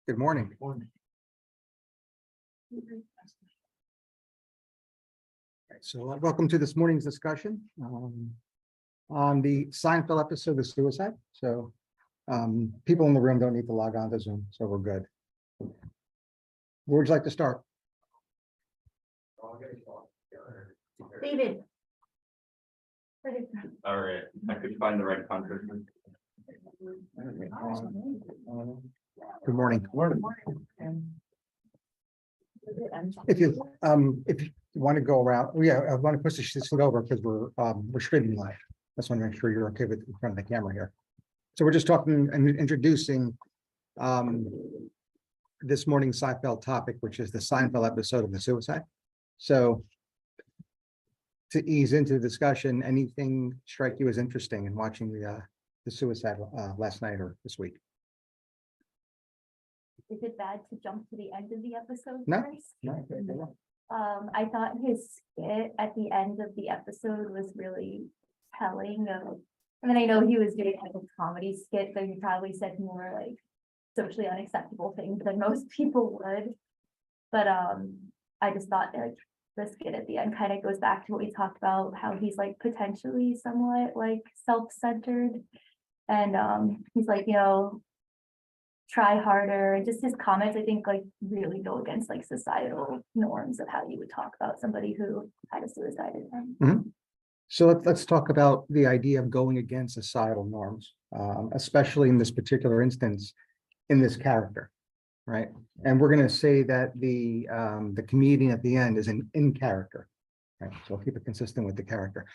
Good morning. So welcome to this morning's discussion on the Seinfeld episode of suicide. So people in the room don't need to log on to Zoom, so we're good. Where would you like to start? David. All right, I could find the right contract. Good morning. If you want to go around, I want to push this shit over because we're streaming live. I just want to make sure you're okay with in front of the camera here. So we're just talking and introducing this morning's Psyfeld topic, which is the Seinfeld episode of the suicide. So to ease into the discussion, anything strike you as interesting in watching the suicide last night or this week? Is it bad to jump to the end of the episode No. first? No. I thought his skit at the end of the episode was really telling of, I mean, I know he was doing like a comedy skit, so he probably said more like socially unacceptable things than most people would. But I just thought like the skit at the end kind of goes back to what we talked about, how he's like potentially somewhat like self-centered. And he's like, try harder, and just his comments, I think, like really go against like societal norms of how you would talk about somebody who had a suicide attempt. So let's talk about the idea of going against societal norms, especially in this particular instance, in this character, right? And we're going to say that the comedian at the end is in character, right? So we'll keep it consistent with the character.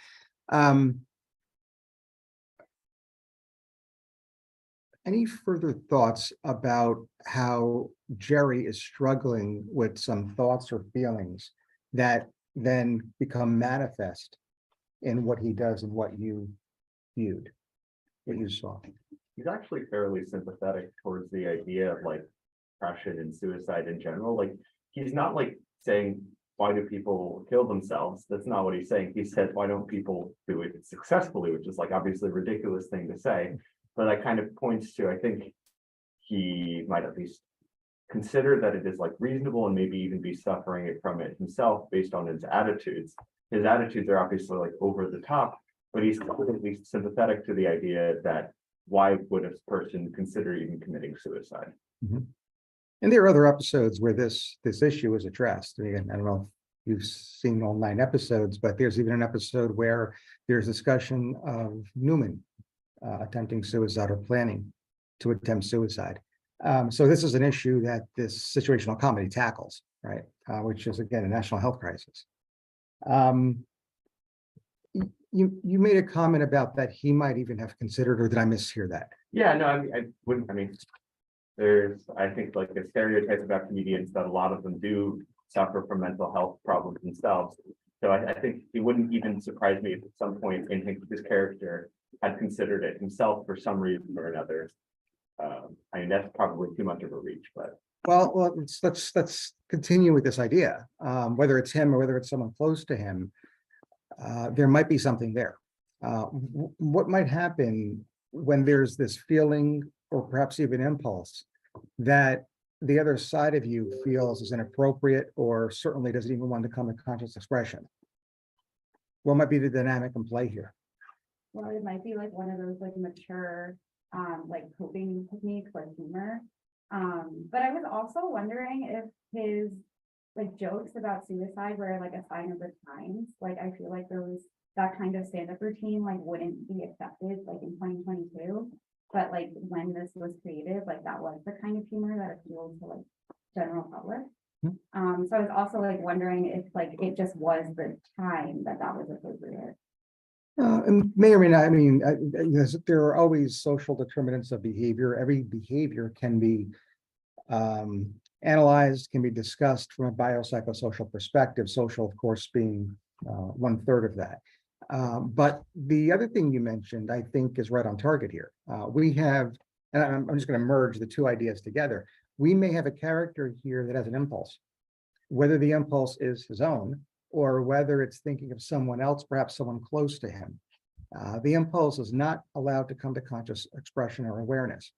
Any further thoughts about how Jerry is struggling with some thoughts or feelings that then become manifest in what he does and what you viewed, what you saw? He's actually fairly sympathetic towards the idea of like depression and suicide in general. Like he's not like saying, why do people kill themselves? That's not what he's saying. He said, why don't people do it successfully, which is like obviously a ridiculous thing to say. But that kind of points to, I think he might at least consider that it is like reasonable and maybe even be suffering it from it himself based on his attitudes. His attitudes are obviously like over the top, but he's at least sympathetic to the idea that why would a person consider even committing suicide? And there are other episodes where this issue is addressed. Again, I don't know if you've seen all 9 episodes, but there's even an episode where there's discussion of Newman attempting suicide or planning to attempt suicide. So this is an issue that this situational comedy tackles, right? Which is, again, a national health crisis. You made a comment about that he might even have considered, or did I mishear that? Yeah, no, I wouldn't. I mean, there's, I think, like a stereotype about comedians that a lot of them do suffer from mental health problems themselves. So I think it wouldn't even surprise me if at some point in his character had considered it himself for some reason or another. I mean, that's probably too much of a reach, but well, let's continue with this idea. Whether it's him or whether it's someone close to him, there might be something there. What might happen when there's this feeling, or perhaps even impulse, that the other side of you feels is inappropriate, or certainly doesn't even want to come to conscious expression? What might be the dynamic in play here? Well, it might be like one of those like mature, like coping techniques, like humor. But I was also wondering if his like jokes about suicide were like a sign of the times. Like I feel like that kind of stand-up routine like wouldn't be accepted like in 2022. But like when this was created, like that was the kind of humor that appealed to like general public. So I was also like wondering if like it just was the time that was appropriate. And may or may not, I mean, there are always social determinants of behavior. Every behavior can be analyzed, can be discussed from a biopsychosocial perspective, social, of course, being 1/3 of that. But the other thing you mentioned, I think, is right on target here. We have, and I'm just going to merge the two ideas together. We may have a character here that has an impulse, whether the impulse is his own or whether it's thinking of someone else, perhaps someone close to him. The impulse is not allowed to come to conscious expression or awareness.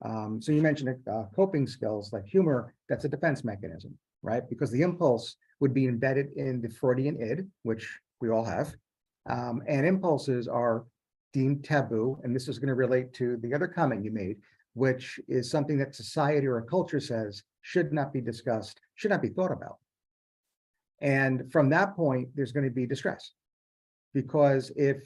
So you mentioned coping skills like humor, that's a defense mechanism, right? Because the impulse would be embedded in the Freudian id, which we all have. And impulses are deemed taboo. And this is going to relate to the other comment you made, which is something that society or a culture says should not be discussed, should not be thought about. And from that point, there's going to be distress. Because if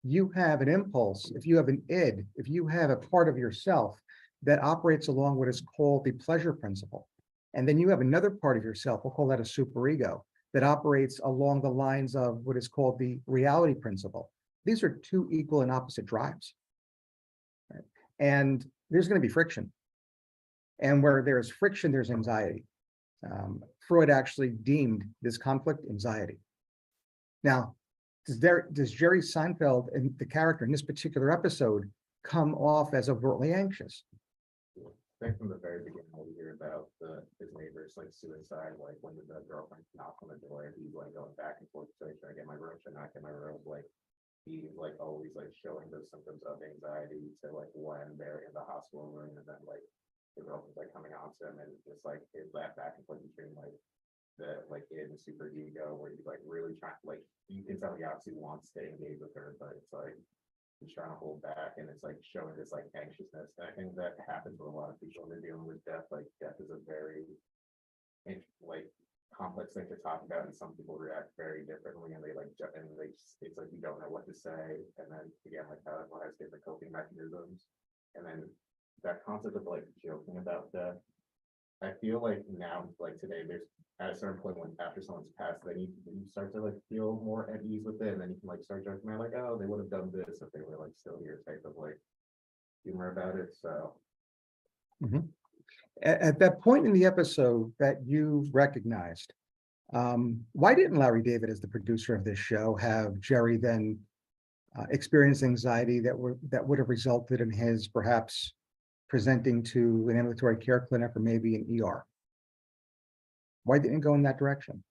you have an impulse, if you have an id, if you have a part of yourself that operates along what is called the pleasure principle, and then you have another part of yourself, we'll call that a superego, that operates along the lines of what is called the reality principle. These are two equal and opposite drives. Right? And there's going to be friction. And where there's friction, there's anxiety. Freud actually deemed this conflict anxiety. Now, does Jerry Seinfeld and the character in this particular episode come off as overtly anxious? I think from the very beginning, we hear about his neighbors like suicide, like when the girlfriend knocks on the door, he's like going back and forth, so should I get my room, should I not get my room? Like he's like always like showing those symptoms of anxiety to like when they're in the hospital room, and then like the girlfriend's like coming on to him, and just like his that back and forth between like the like in the super ego, where he's like really trying, like you can tell he obviously wants to engage with her, but it's like he's trying to hold back, and it's like showing this like anxiousness. And I think that happens with a lot of people when they're dealing with death. Like death is a very like complex thing to talk about, and some people react very differently, and they like and they it's like you don't know what to say. And then again, like how everyone has different coping mechanisms, and then that concept of like joking about death. I feel like now, like today, there's at a certain point when after someone's passed, then you start to like feel more at ease with it, and then you can like start joking around like, oh, they would have done this if they were like still here, type of like humor about it. So At that point in the episode that you recognized, why didn't Larry David, as the producer of this show, have Jerry then experience anxiety that would have resulted in his perhaps presenting to an ambulatory care clinic or maybe an ER? Why didn't it go in that direction?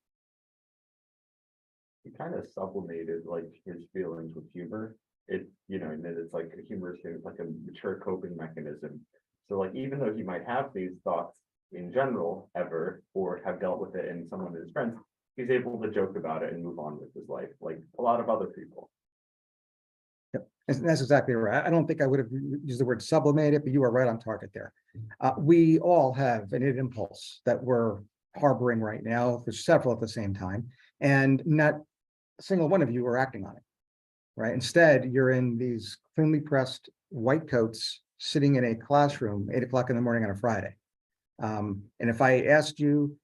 he kind of sublimated like his feelings with humor. It, you know, and then it's like a humorous thing, like a mature coping mechanism. So like even though he might have these thoughts in general ever, or have dealt with it in someone of his friends, he's able to joke about it and move on with his life, like a lot of other people. Yep. And that's exactly right. I don't think I would have used the word sublimated, but you are right on target there. We all have an impulse that we're harboring right now. There's several at the same time, and not a single one of you are acting on it, right? Instead, you're in these cleanly pressed white coats sitting in a classroom, 8 o'clock in the morning on a Friday. And if I asked you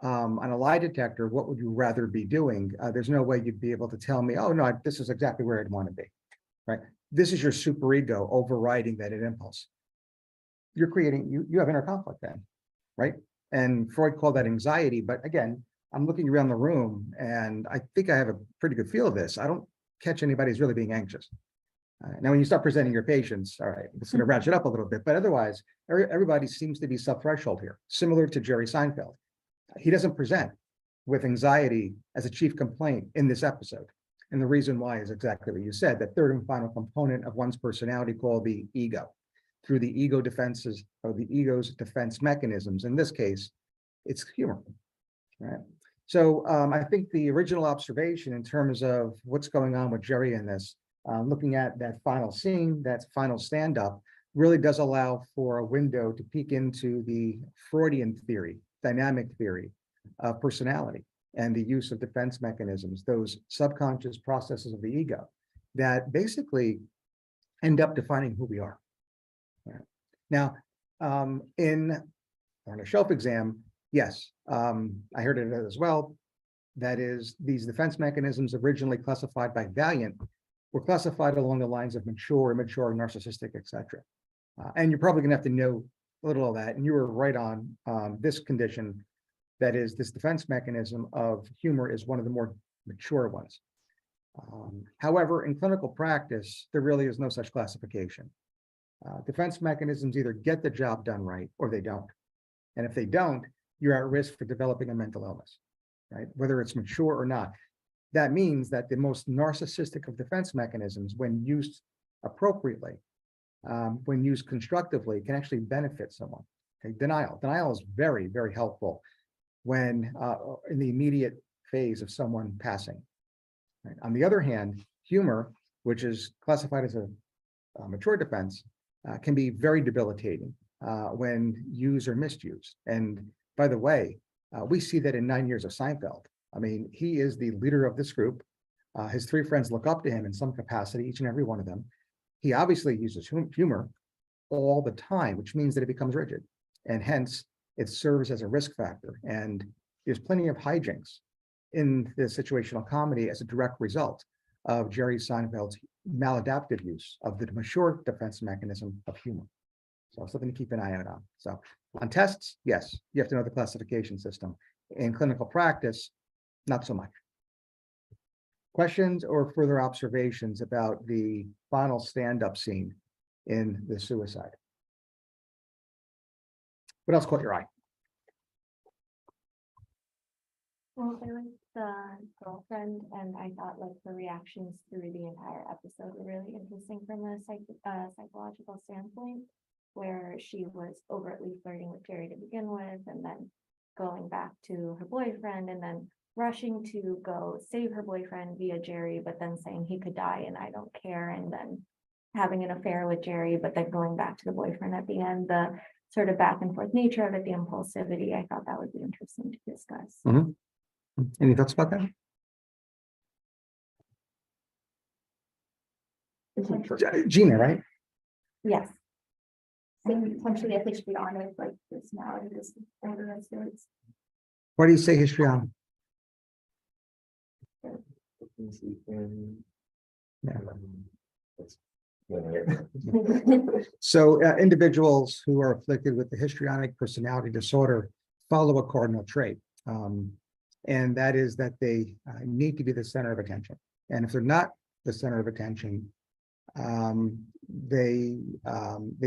on a lie detector, what would you rather be doing? There's no way you'd be able to tell me, oh, no, this is exactly where I'd want to be, right? This is your superego overriding that impulse. You're creating, you have inner conflict then, right? And Freud called that anxiety. But again, I'm looking around the room and I think I have a pretty good feel of this. I don't catch anybody who's really being anxious. Now, when you start presenting your patients, all right, it's going to ratchet up a little bit, but otherwise, everybody seems to be sub-threshold here, similar to Jerry Seinfeld. He doesn't present with anxiety as a chief complaint in this episode. And the reason why is exactly what you said, that third and final component of one's personality called the ego. Through the ego defenses, or the ego's defense mechanisms, in this case, it's humor, right? So I think the original observation in terms of what's going on with Jerry in this, looking at that final scene, that final stand-up, really does allow for a window to peek into the Freudian theory, dynamic theory of personality and the use of defense mechanisms, those subconscious processes of the ego that basically end up defining who we are. Right. Now, on a shelf exam, yes, I heard it as well. That is, these defense mechanisms originally classified by Valiant were classified along the lines of mature, immature, narcissistic, etc. And you're probably going to have to know a little of that. And you were right on this condition. That is, this defense mechanism of humor is one of the more mature ones. However, in clinical practice, there really is no such classification. Defense mechanisms either get the job done right or they don't. And if they don't, you're at risk for developing a mental illness, right? Whether it's mature or not. That means that the most narcissistic of defense mechanisms, when used appropriately, when used constructively, can actually benefit someone. Okay, denial is very, very helpful when in the immediate phase of someone passing. Right? On the other hand, humor, which is classified as a mature defense, can be very debilitating when used or misused. And by the way, we see that in 9 years of Seinfeld. I mean, he is the leader of this group. His three friends look up to him in some capacity, each and every one of them. He obviously uses humor all the time, which means that it becomes rigid. And hence, it serves as a risk factor. And there's plenty of hijinks in the situational comedy as a direct result of Jerry Seinfeld's maladaptive use of the mature defense mechanism of humor. So something to keep an eye out on. So on tests, yes, you have to know the classification system. In clinical practice, not so much. Questions or further observations about the final stand-up scene in The Suicide? What else caught your eye? Well, there was the girlfriend, and I thought like her reactions through the entire episode were really interesting from a psychological standpoint, where she was overtly flirting with Jerry to begin with, and then going back to her boyfriend, and then rushing to go save her boyfriend via Jerry, but then saying he could die and I don't care, and then having an affair with Jerry, but then going back to the boyfriend at the end, the sort of back and forth nature of it, the impulsivity. I thought that would be interesting to discuss. Any thoughts about that? Gina, right? Yes. And potentially a histrionic, like personality disorder of sorts. Why do you say histrionic? So individuals who are afflicted with the histrionic personality disorder follow a cardinal trait. And that is that they need to be the center of attention. And if they're not the center of attention, they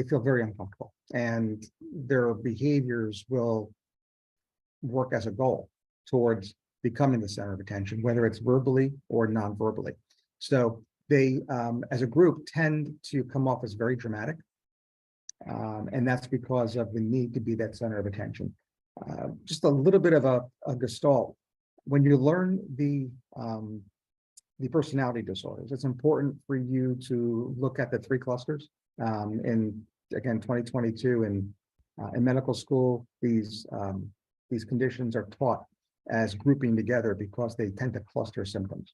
feel very uncomfortable, and their behaviors will work as a goal towards becoming the center of attention, whether it's verbally or non-verbally. So they, as a group, tend to come off as very dramatic. And that's because of the need to be that center of attention. Just a little bit of a gestalt. When you learn the personality disorders, it's important for you to look at the three clusters. In, again, 2022 in medical school, these conditions are taught as grouping together because they tend to cluster symptoms.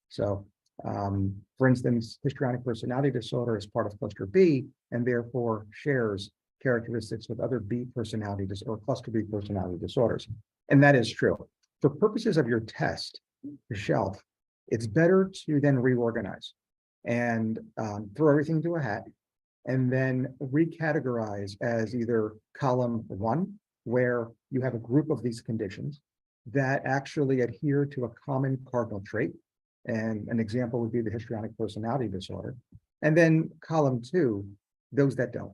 So, for instance, histrionic personality disorder is part of cluster B and therefore shares characteristics with other B personality or cluster B personality disorders. And that is true. For purposes of your test, Michelle, it's better to then reorganize and throw everything into a hat and then recategorize as either column 1, where you have a group of these conditions that actually adhere to a common cardinal trait. And an example would be the histrionic personality disorder. And then column 2, those that don't,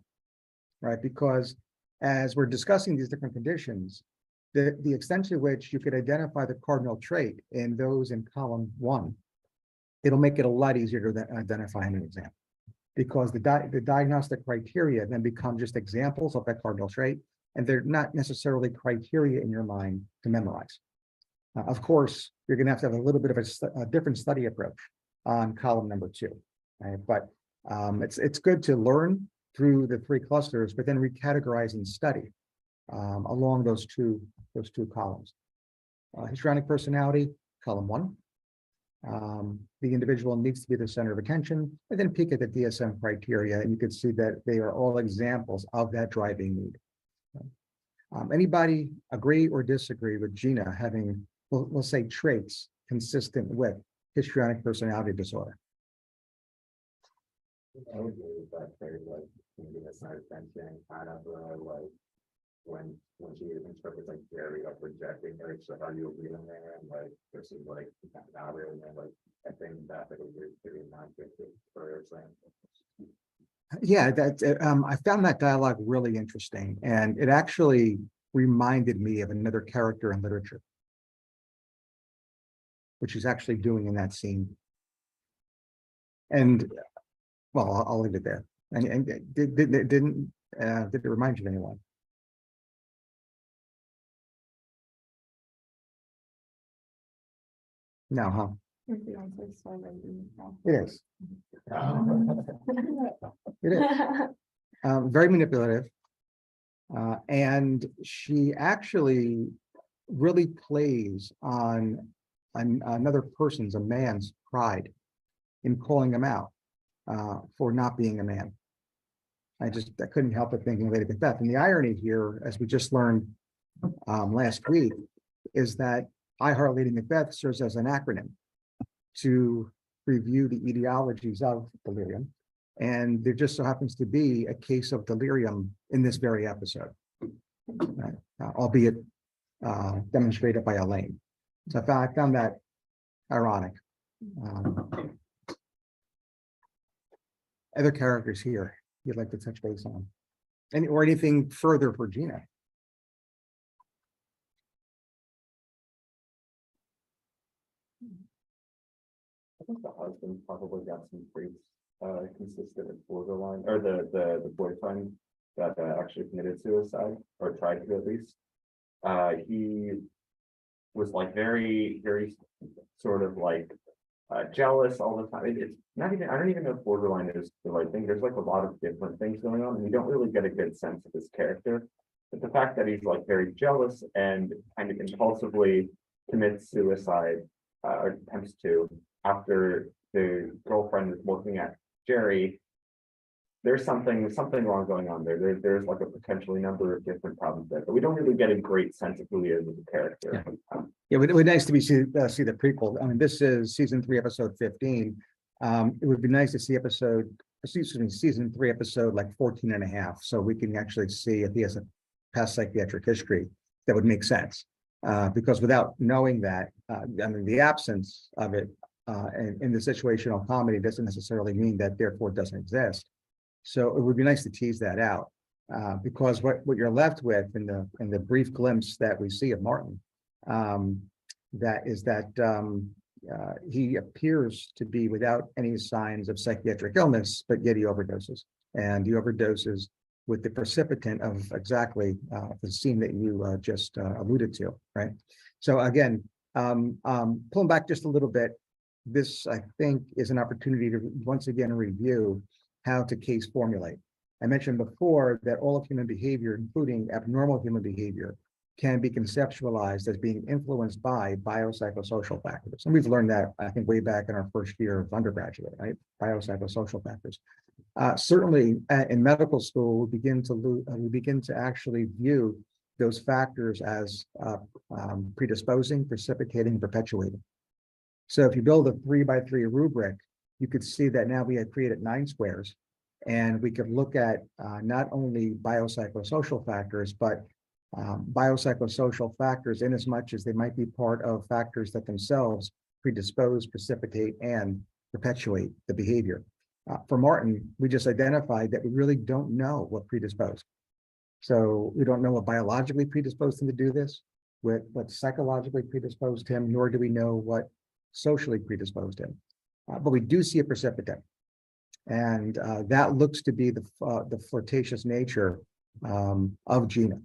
right? Because as we're discussing these different conditions, the extent to which you could identify the cardinal trait in those in column 1, it'll make it a lot easier to identify in an exam, because the diagnostic criteria then become just examples of that cardinal trait, and they're not necessarily criteria in your mind to memorize. Of course, you're going to have a little bit of a different study approach on column number 2, right? But it's good to learn through the 3 clusters, but then recategorize and study along those two columns. Histrionic personality, column 1. The individual needs to be the center of attention, and then peek at the DSM criteria, and you can see that they are all examples of that driving need. Anybody agree or disagree with Gina having, we'll say, traits consistent with histrionic personality disorder? I would agree with that. Very like maybe a side attention, kind of like when she interprets like Jerry of rejecting her, so how you agree on there, and like versus like not really, and like I think that it was pretty non-fiction for example. Yeah, I found that dialogue really interesting, and it actually reminded me of another character in literature, which he's actually doing in that scene. And well, I'll leave it there. And did it remind you of anyone? No, huh? It is. It is. Very manipulative. And she actually really plays on another person's, a man's pride in calling him out for not being a man. I couldn't help but thinking of Lady Macbeth. And the irony here, as we just learned last week, is that I Heart Lady Macbeth serves as an acronym to review the etiologies of delirium. And there just so happens to be a case of delirium in this very episode, right? Albeit demonstrated by Elaine. So I found that ironic. Other characters here you'd like to touch base on? Or anything further for Gina? I think the husband probably got some traits consistent with borderline, or the boyfriend that actually committed suicide, or tried to at least. He was like very sort of like jealous all the time. It's not even, I don't even know if borderline is the right thing. There's like a lot of different things going on, and you don't really get a good sense of his character. But the fact that he's like very jealous and kind of impulsively commits suicide, or attempts to, after the girlfriend is looking at Jerry, there's something wrong going on there. There's like a potentially number of different problems there, but we don't really get a great sense of who he is as a character. Yeah, it would be nice to see the prequel. I mean, this is season 3, episode 15. It would be nice to see season 3, episode like 14 and a half, so we can actually see if he has a past psychiatric history that would make sense. Because without knowing that, I mean, the absence of it in the situational comedy doesn't necessarily mean that therefore it doesn't exist. So it would be nice to tease that out, because what you're left with in the brief glimpse that we see of Martin, that is that he appears to be without any signs of psychiatric illness, but yet he overdoses, and he overdoses with the precipitant of exactly the scene that you just alluded to, right? So again, pulling back just a little bit, this I think is an opportunity to once again review how to case formulate. I mentioned before that all of human behavior, including abnormal human behavior, can be conceptualized as being influenced by biopsychosocial factors. And we've learned that, I think, way back in our first year of undergraduate, right? Biopsychosocial factors. Certainly in medical school, we begin to actually view those factors as predisposing, precipitating, perpetuating. So if you build a 3x3 rubric, you could see that now we had created 9 squares, and we could look at not only biopsychosocial factors, but biopsychosocial factors in as much as they might be part of factors that themselves predispose, precipitate, and perpetuate the behavior. For Martin, we just identified that we really don't know what predisposed. So we don't know what biologically predisposed him to do this, what psychologically predisposed him, nor do we know what socially predisposed him. But we do see a precipitant, and that looks to be the flirtatious nature of Gina.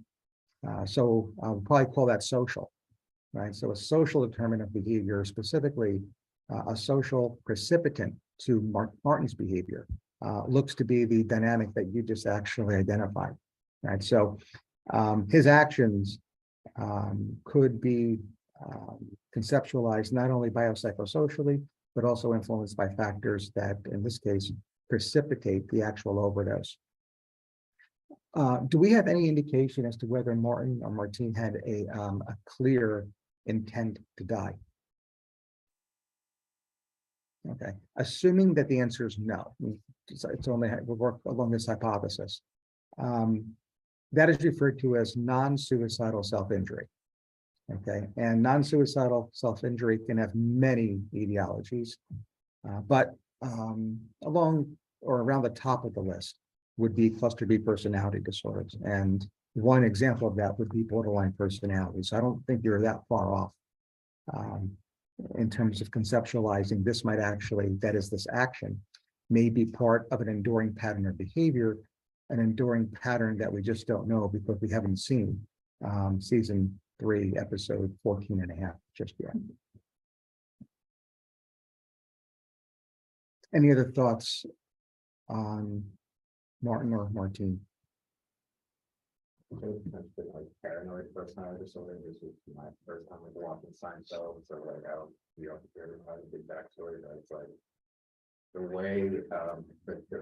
So I'll probably call that social, right? So a social determinant of behavior, specifically a social precipitant to Martin's behavior, looks to be the dynamic that you just actually identified, right? So his actions could be conceptualized not only biopsychosocially, but also influenced by factors that, in this case, precipitate the actual overdose. Do we have any indication as to whether Martin or Martine had a clear intent to die? Okay, assuming that the answer is no, it's only we'll work along this hypothesis. That is referred to as non-suicidal self-injury. Okay, and non-suicidal self-injury can have many etiologies, but along or around the top of the list would be cluster B personality disorders. And one example of that would be borderline personality. So I don't think you're that far off in terms of conceptualizing this might actually, that is this action, may be part of an enduring pattern of behavior, an enduring pattern that we just don't know because we haven't seen season 3, episode 14 and a half just yet. Any other thoughts on Martin or Martine? Like paranoid personality disorder. This was my first time like watching Seinfeld, so like I don't, you know, have a big backstory, but it's like the way the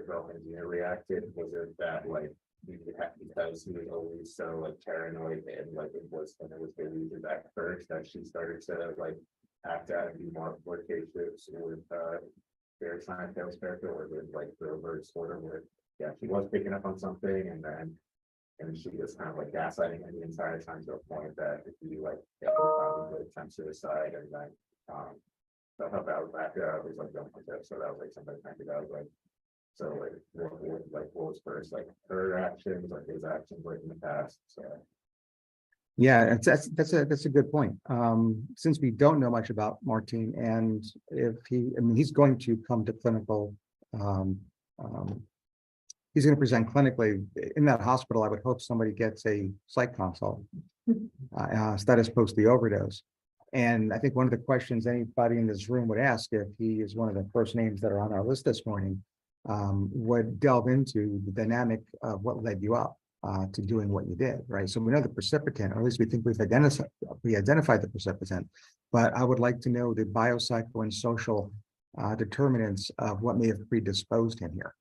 film engineer reacted was it that like because he was always so like paranoid and like it was delusions at first that she started to like act out and be more flirtatious with their Seinfeld's character, or with like the reverse order where she was picking up on something and she was kind of like gaslighting him the entire time to a point that if you like probably would attempt suicide, and then so how that was back there, I was like going like that. So that was like something I think I was like, so like what was first, like her actions, like his actions like in the past. So Yeah, that's a good point. Since we don't know much about Martine, and he's going to come to clinical, he's going to present clinically in that hospital. I would hope somebody gets a psych consult, status post the overdose. And I think one of the questions anybody in this room would ask if he is one of the first names that are on our list this morning would delve into the dynamic of what led you up to doing what you did, right? So we know the precipitant, or at least we think we've identified the precipitant, but I would like to know the biopsycho and social determinants of what may have predisposed him here.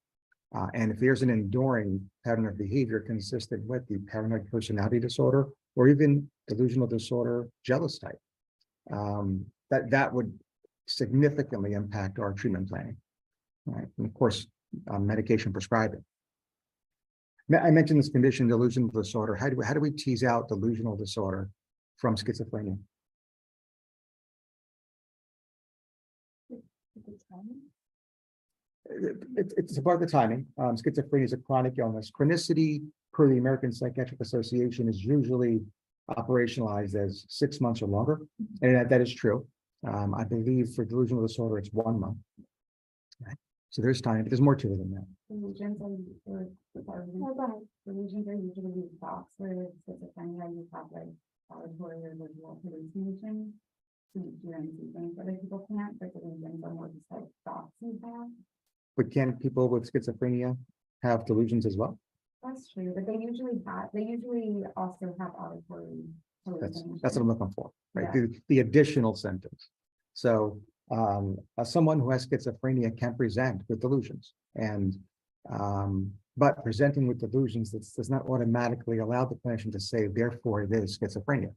And if there's an enduring pattern of behavior consistent with the paranoid personality disorder, or even delusional disorder, jealous type, that would significantly impact our treatment planning, right? And of course, medication prescribing. I mentioned this condition, delusional disorder. How do we tease out delusional disorder from schizophrenia? It's about the timing. Schizophrenia is a chronic illness. Chronicity, per the American Psychiatric Association, is usually operationalized as 6 months or longer, and that is true. I believe for delusional disorder, it's 1 month. Right? So there's time. There's more to it than that. Delusions are usually thoughts, where schizophrenia you have like auditory or visual hallucinations. You don't see things other people can't, but delusions are more just like thoughts you have. But can people with schizophrenia have delusions as well? That's true, but they usually also have auditory hallucinations. That's what I'm looking for, right? Yeah. The additional symptoms. So someone who has schizophrenia can present with delusions, and but presenting with delusions does not automatically allow the clinician to say, therefore, it is schizophrenia.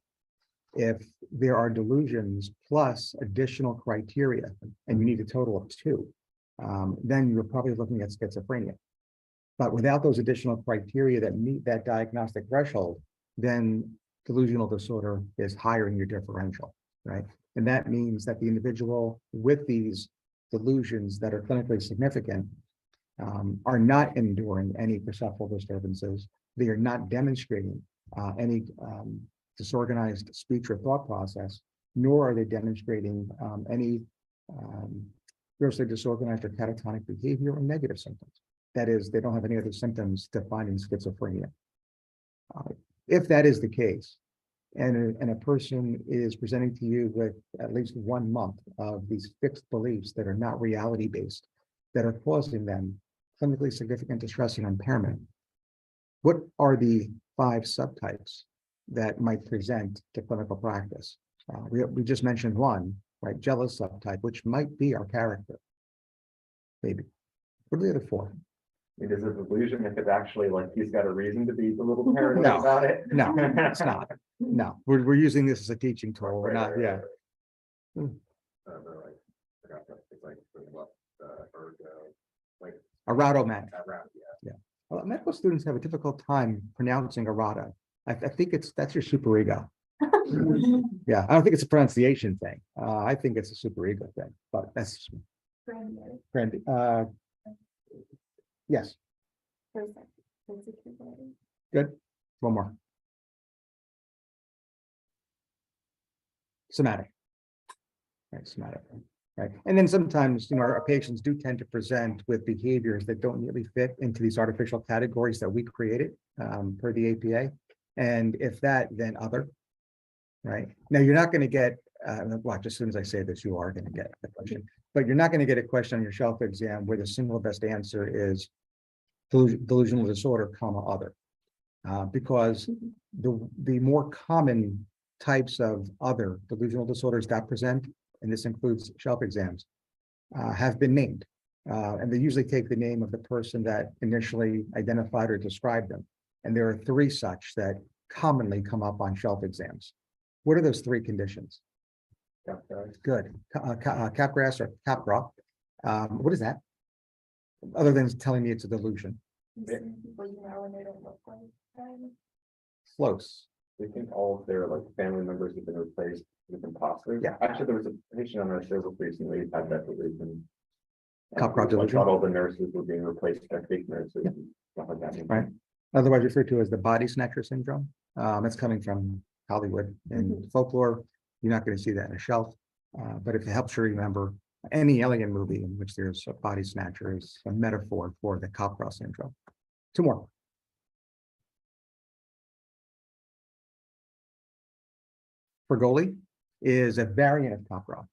If there are delusions plus additional criteria, and you need a total of 2, then you're probably looking at schizophrenia. But without those additional criteria that meet that diagnostic threshold, then delusional disorder is higher in your differential, right? And that means that the individual with these delusions that are clinically significant are not enduring any perceptual disturbances. They are not demonstrating any disorganized speech or thought process, nor are they demonstrating any grossly disorganized or catatonic behavior or negative symptoms. That is, they don't have any other symptoms defining schizophrenia. If that is the case, and a person is presenting to you with at least 1 month of these fixed beliefs that are not reality-based, that are causing them clinically significant distress and impairment, what are the 5 subtypes that might present to clinical practice? We just mentioned one, right? Jealous subtype, which might be our character, maybe. What are the other 4? it is a delusion if it's actually like he's got a reason to be a little paranoid about it. No, it's not. No, we're using this as a teaching tool. We're not, yeah. Like, I forgot that, it's like, like. Erratomatic. Around, yeah. Well, medical students have a difficult time pronouncing errata. I think that's your superego. Yeah, I don't think it's a pronunciation thing. I think it's a superego thing, but that's Brandy. Yes, good. One more. Somatic. Right, somatic. Right, and then sometimes, our patients do tend to present with behaviors that don't neatly fit into these artificial categories that we created per the APA. And if that, then other. Right, now you're not going to get, watch, as soon as I say this, you are going to get the question, but you're not going to get a question on your shelf exam where the single best answer is delusional disorder, comma, other. Because the more common types of other delusional disorders that present, and this includes shelf exams, have been named. And they usually take the name of the person that initially identified or described them. And there are 3 such that commonly come up on shelf exams. What are those 3 conditions? Good. Capgras or Capra. What is that? Other than telling me it's a delusion. Close. We think all of their like family members have been replaced with imposters. Yeah. Actually, there was a patient on our service recently who had that delusion. Capra Like, delusion. thought all the nurses were being replaced by fake nurses Yeah. and stuff like that. Right. Otherwise referred to as the body snatcher syndrome. It's coming from Hollywood and folklore. You're not going to see that in a shelf. But if it helps you remember, any alien movie in which there's a body snatcher is a metaphor for the Capra syndrome. 2 more. Fregoli is a variant of Capra.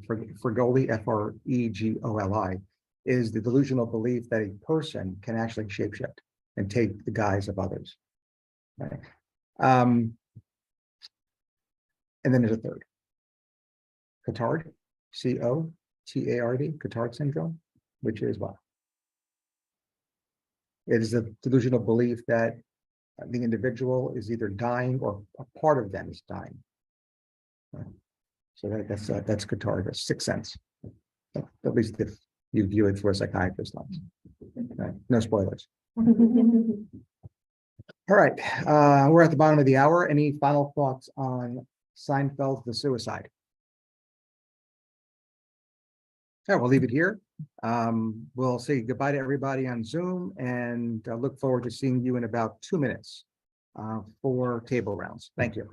Fregoli, F-R-E-G-O-L-I, is the delusional belief that a person can actually shapeshift and take the guise of others. Right. And then there's a third. Cotard, C-O-T-A-R-D, Cotard syndrome, which is what? It is a delusional belief that the individual is either dying or a part of them is dying. Right. So that's Cotard, that's 6th sense. At least if you view it for a psychiatrist lens. Right. No spoilers. All right, we're at the bottom of the hour. Any final thoughts on Seinfeld, the suicide? Yeah, we'll leave it here. We'll say goodbye to everybody on Zoom and look forward to seeing you in about 2 minutes for table rounds. Thank you.